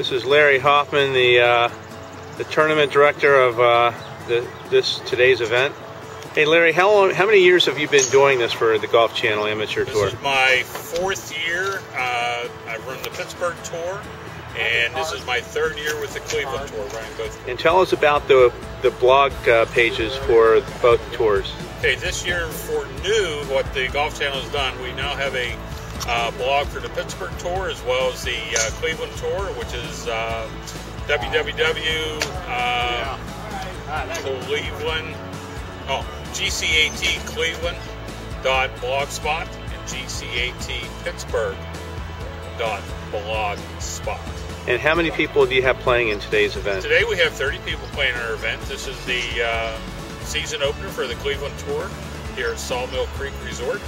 This is Larry Hoffman, the tournament director of today's event. Hey Larry, how many years have you been doing this for the Golf Channel Amateur Tour? This is my 4th year. I've run the Pittsburgh Tour, and this is my 3rd year with the Cleveland Tour, running both. And tell us about the blog pages for both tours. Okay, this year for new, what the Golf Channel has done, we now have a blog for the Pittsburgh Tour as well as the Cleveland Tour, which is GCAT Cleveland.blogspot and GCAT Pittsburgh.blogspot. And how many people do you have playing in today's event? Today we have 30 people playing in our event. This is the season opener for the Cleveland Tour here at Sawmill Creek Resort.